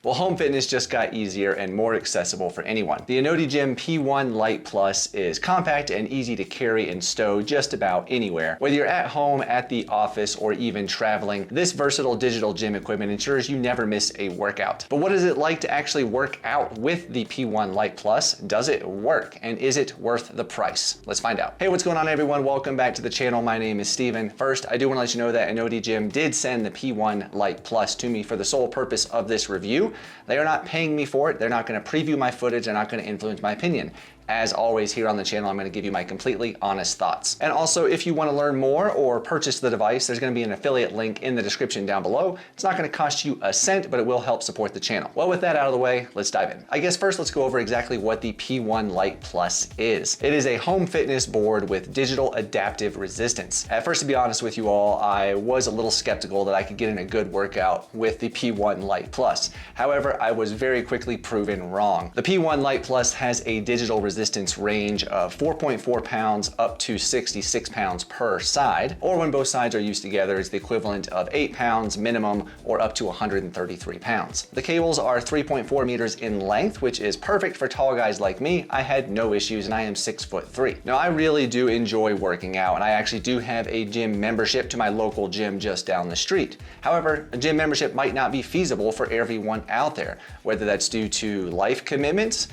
Well, home fitness just got easier and more accessible for anyone. The INNODIGYM P1 Lite Plus is compact and easy to carry and stow just about anywhere. Whether you're at home, at the office, or even traveling, this versatile digital gym equipment ensures you never miss a workout. But what is it like to actually work out with the P1 Lite Plus? Does it work? And is it worth the price? Let's find out. Hey, what's going on, everyone? Welcome back to the channel. My name is Steven. First, I do want to let you know that INNODIGYM did send the P1 Lite Plus to me for the sole purpose of this review. They are not paying me for it. They're not going to preview my footage. They're not going to influence my opinion. As always, here on the channel, I'm going to give you my completely honest thoughts. And also, if you want to learn more or purchase the device, there's going to be an affiliate link in the description down below. It's not going to cost you a cent, but it will help support the channel. Well, with that out of the way, let's dive in. I guess first, let's go over exactly what the P1 Lite Plus is. It is a home fitness board with digital adaptive resistance. At first, to be honest with you all, I was a little skeptical that I could get in a good workout with the P1 Lite Plus. However, I was very quickly proven wrong. The P1 Lite Plus has a digital resistance range of 4.4 pounds up to 66 pounds per side, or when both sides are used together, it's the equivalent of 8 pounds minimum or up to 133 pounds. The cables are 3.4 meters in length, which is perfect for tall guys like me. I had no issues and I am 6'3". Now, I really do enjoy working out, and I actually do have a gym membership to my local gym just down the street. However, a gym membership might not be feasible for everyone out there, whether that's due to life commitments,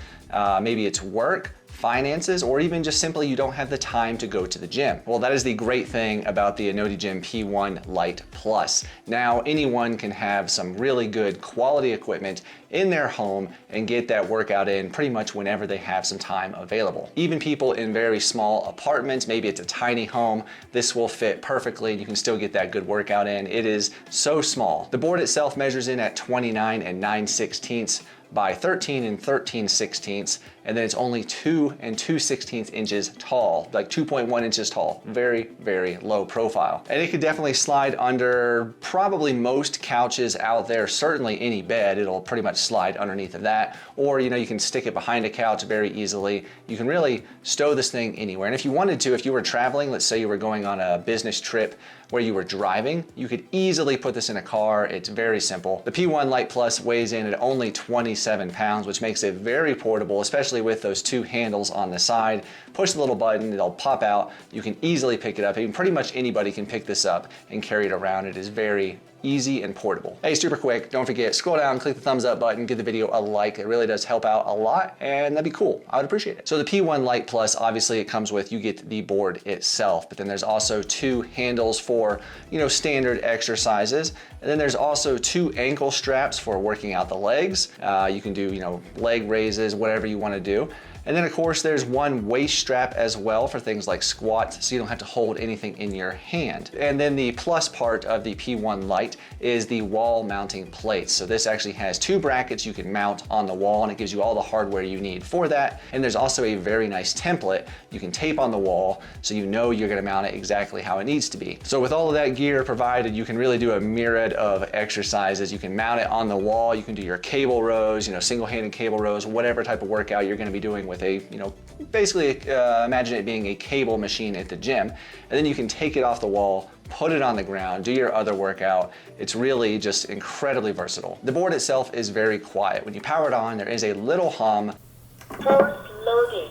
maybe it's work, finances, or even just simply you don't have the time to go to the gym. Well, that is the great thing about the INNODIGYM P1 Lite Plus. Now, anyone can have some really good quality equipment in their home and get that workout in pretty much whenever they have some time available. Even people in very small apartments, maybe it's a tiny home, this will fit perfectly and you can still get that good workout in. It is so small. The board itself measures in at 29 9/16 by 13 13/16, and then it's only 2 2/16 inches tall, like 2.1 inches tall. Very, very low profile. And it could definitely slide under probably most couches out there, certainly any bed. It'll pretty much slide underneath of that. Or, you know, you can stick it behind a couch very easily. You can really stow this thing anywhere. And if you wanted to, if you were traveling, let's say you were going on a business trip where you were driving, you could easily put this in a car. It's very simple. The P1 Lite Plus weighs in at only 27 pounds, which makes it very portable, especially with those two handles on the side. Push the little button, it'll pop out. You can easily pick it up. Even pretty much anybody can pick this up and carry it around. It is very easy and portable. Hey, super quick, don't forget, scroll down, click the thumbs up button, give the video a like. It really does help out a lot, and that'd be cool. I would appreciate it. So the P1 Lite Plus, obviously it comes with, you get the board itself, but then there's also two handles for, you know, standard exercises. And then there's also two ankle straps for working out the legs. You can do, you know, leg raises, whatever you want to do. And then of course there's one waist strap as well for things like squats, so you don't have to hold anything in your hand. And then the plus part of the P1 Lite is the wall mounting plates. So this actually has two brackets you can mount on the wall, and it gives you all the hardware you need for that. And there's also a very nice template you can tape on the wall so you know you're gonna mount it exactly how it needs to be. So with all of that gear provided, you can really do a myriad of exercises. You can mount it on the wall, you can do your cable rows, you know, single-handed cable rows, whatever type of workout you're gonna be doing with a, you know, basically imagine it being a cable machine at the gym, and then you can take it off the wall, put it on the ground, do your other workout. It's really just incredibly versatile. The board itself is very quiet. When you power it on, there is a little hum. Post loaded.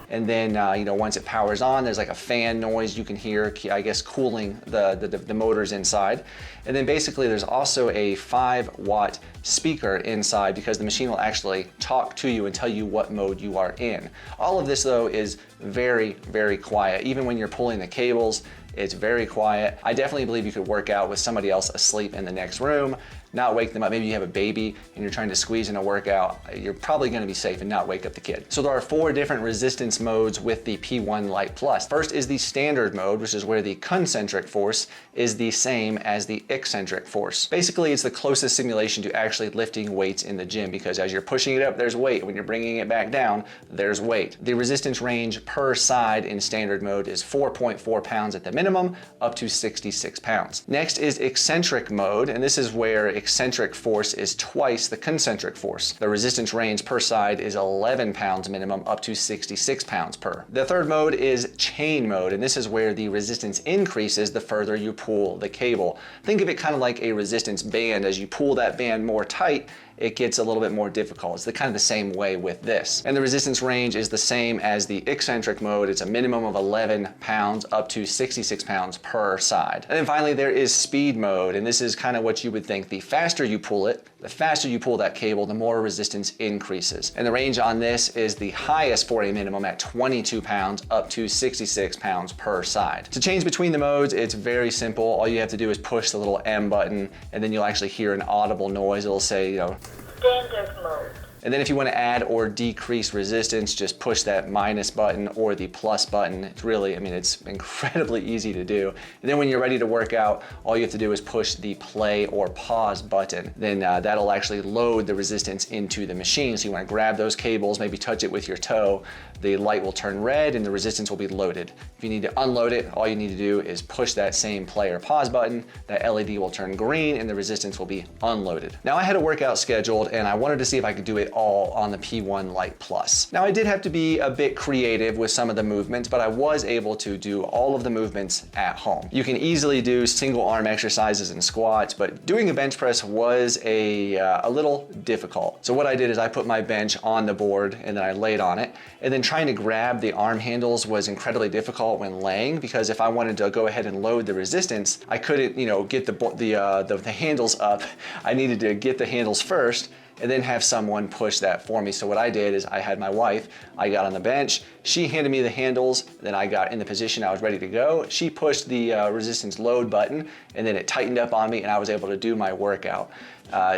And then, you know, once it powers on, there's like a fan noise you can hear, I guess, cooling the motors inside. And then basically there's also a 5-watt speaker inside because the machine will actually talk to you and tell you what mode you are in. All of this though is very, very quiet. Even when you're pulling the cables, it's very quiet. I definitely believe you could work out with somebody else asleep in the next room, not wake them up. Maybe you have a baby and you're trying to squeeze in a workout. You're probably gonna be safe and not wake up the kid. So there are 4 different resistance modes with the P1 Lite Plus. First is the standard mode, which is where the concentric force is the same as the eccentric force. Basically, it's the closest simulation to actually lifting weights in the gym, because as you're pushing it up, there's weight. When you're bringing it back down, there's weight. The resistance range per side in standard mode is 4.4 pounds at the minimum, up to 66 pounds. Next is eccentric mode, and this is where eccentric force is twice the concentric force. The resistance range per side is 11 pounds minimum up to 66 pounds per. The third mode is chain mode, and this is where the resistance increases the further you pull the cable. Think of it kind of like a resistance band. As you pull that band more tight, it gets a little bit more difficult. It's kind of the same way with this. And the resistance range is the same as the eccentric mode. It's a minimum of 11 pounds up to 66 pounds per side. And then finally there is speed mode, and this is kind of what you would think. The faster you pull it, the faster you pull that cable, the more resistance increases. And the range on this is the highest for a minimum at 22 pounds up to 66 pounds per side. To change between the modes, it's very simple. All you have to do is push the little M button, and then you'll actually hear an audible noise. It'll say, you know, Standard mode. and then if you want to add or decrease resistance, just push that minus button or the plus button. It's really, I mean, it's incredibly easy to do. And then when you're ready to work out, all you have to do is push the play or pause button. Then that'll actually load the resistance into the machine. So you want to grab those cables, maybe touch it with your toe. The light will turn red and the resistance will be loaded. If you need to unload it, all you need to do is push that same play or pause button. That LED will turn green and the resistance will be unloaded. Now I had a workout scheduled and I wanted to see if I could do it all on the P1 Lite Plus. Now I did have to be a bit creative with some of the movements, but I was able to do all of the movements at home. You can easily do single arm exercises and squats, but doing a bench press was a little difficult. So what I did is I put my bench on the board and then I laid on it, and then trying to grab the arm handles was incredibly difficult when laying, because if I wanted to go ahead and load the resistance, I couldn't, you know, get the handles up. I needed to get the handles first and then have someone push that for me. So what I did is I had my wife, I got on the bench, she handed me the handles, then I got in the position I was ready to go. She pushed the resistance load button, and then it tightened up on me and I was able to do my workout.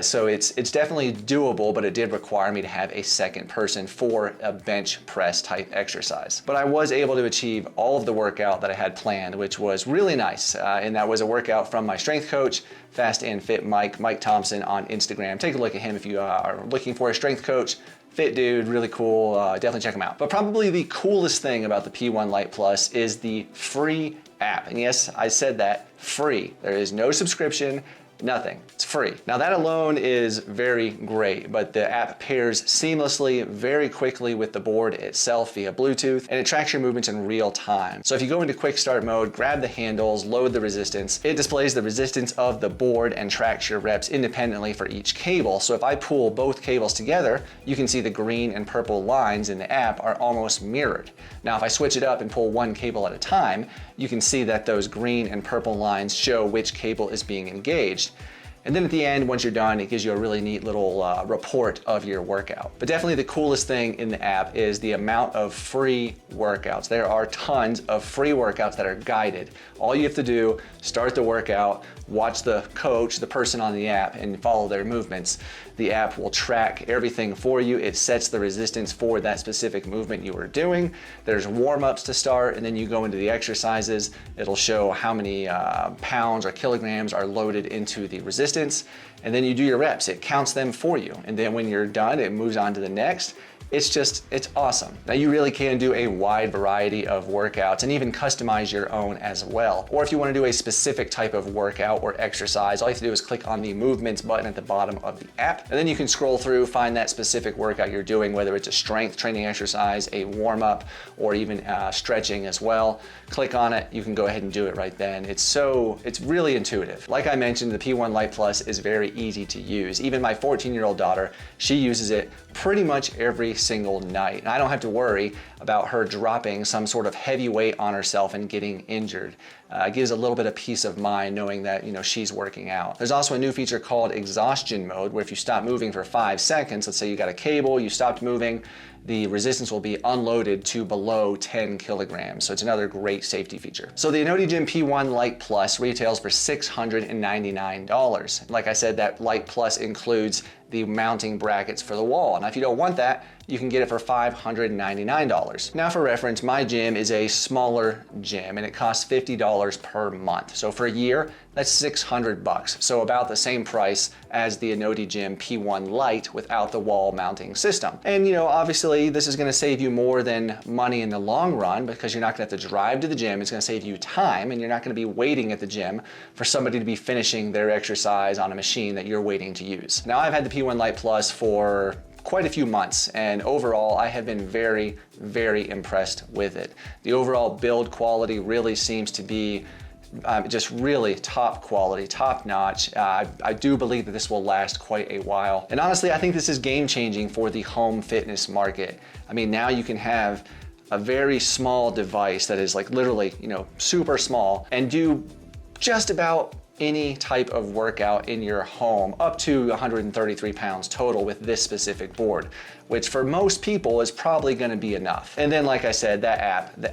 So it's definitely doable, but it did require me to have a second person for a bench press type exercise. But I was able to achieve all of the workout that I had planned, which was really nice. And that was a workout from my strength coach, Fast and Fit Mike Thompson on Instagram. Take a look at him if you are looking for a strength coach. Fit dude, really cool, definitely check him out. But probably the coolest thing about the P1 Lite Plus is the free app. And yes, I said that, free. There is no subscription, nothing. It's free. Now that alone is very great, but the app pairs seamlessly, very quickly with the board itself via Bluetooth, and it tracks your movements in real time. So if you go into quick start mode, grab the handles, load the resistance, it displays the resistance of the board and tracks your reps independently for each cable. So if I pull both cables together, you can see the green and purple lines in the app are almost mirrored. Now if I switch it up and pull one cable at a time, you can see that those green and purple lines show which cable is being engaged. And then at the end, once you're done, it gives you a really neat little report of your workout. But definitely the coolest thing in the app is the amount of free workouts. There are tons of free workouts that are guided. All you have to do, start the workout, watch the coach, the person on the app, and follow their movements. The app will track everything for you. It sets the resistance for that specific movement you are doing. There's warm-ups to start, and then you go into the exercises. It'll show how many pounds or kilograms are loaded into the resistance, and then you do your reps. It counts them for you, and then when you're done, it moves on to the next. It's awesome. Now you really can do a wide variety of workouts and even customize your own as well. Or if you want to do a specific type of workout or exercise, all you have to do is click on the movements button at the bottom of the app, and then you can scroll through, find that specific workout you're doing, whether it's a strength training exercise, a warm-up, or even stretching as well. Click on it, you can go ahead and do it right then. It's really intuitive. Like I mentioned, the P1 Lite Plus is very easy to use. Even my 14-year-old daughter, she uses it pretty much every single night. And I don't have to worry about her dropping some sort of heavy weight on herself and getting injured. It gives a little bit of peace of mind knowing that, you know, she's working out. There's also a new feature called exhaustion mode, where if you stop moving for 5 seconds, let's say you got a cable, you stopped moving, the resistance will be unloaded to below 10 kilograms. So it's another great safety feature. So the INNODIGYM P1 Lite Plus retails for $699. Like I said, that Lite Plus includes the mounting brackets for the wall. Now if you don't want that, you can get it for $599. Now for reference, my gym is a smaller gym and it costs $50 $100 per month. So for a year, that's $600. So about the same price as the INNODIGYM P1 Lite without the wall mounting system. And obviously this is gonna save you more than money in the long run because you're not gonna have to drive to the gym. It's gonna save you time and you're not gonna be waiting at the gym for somebody to be finishing their exercise on a machine that you're waiting to use. Now I've had the P1 Lite Plus for quite a few months, and overall I have been very, very impressed with it. The overall build quality really seems to be just really top quality, top notch. I do believe that this will last quite a while. And honestly, I think this is game changing for the home fitness market. I mean, now you can have a very small device that is like literally, super small and do just about any type of workout in your home up to 133 pounds total with this specific board, which for most people is probably gonna be enough. And then like I said, the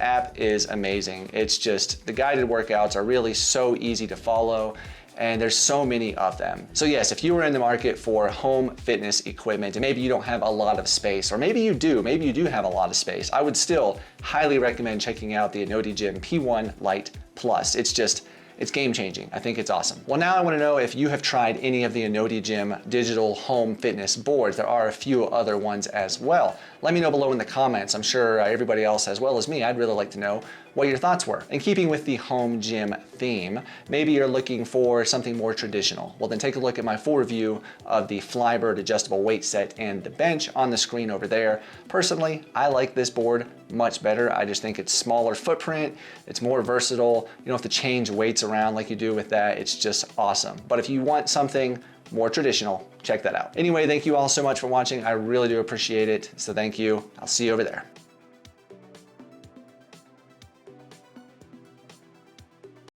app is amazing. It's just, the guided workouts are really so easy to follow and there's so many of them. So yes, if you were in the market for home fitness equipment and maybe you don't have a lot of space, or maybe you do have a lot of space, I would still highly recommend checking out the INNODIGYM P1 Lite Plus. It's game changing. I think it's awesome. Well, now I want to know if you have tried any of the INNODIGYM digital home fitness boards. There are a few other ones as well. Let me know below in the comments. I'm sure everybody else, as well as me, I'd really like to know what your thoughts were. In keeping with the home gym theme, maybe you're looking for something more traditional. Well, then take a look at my full review of the Flybird adjustable weight set and the bench on the screen over there. Personally, I like this board much better. I just think it's smaller footprint, it's more versatile. You don't have to change weights around like you do with that. It's just awesome. But if you want something more traditional, check that out. Anyway, thank you all so much for watching. I really do appreciate it. So thank you. I'll see you over there.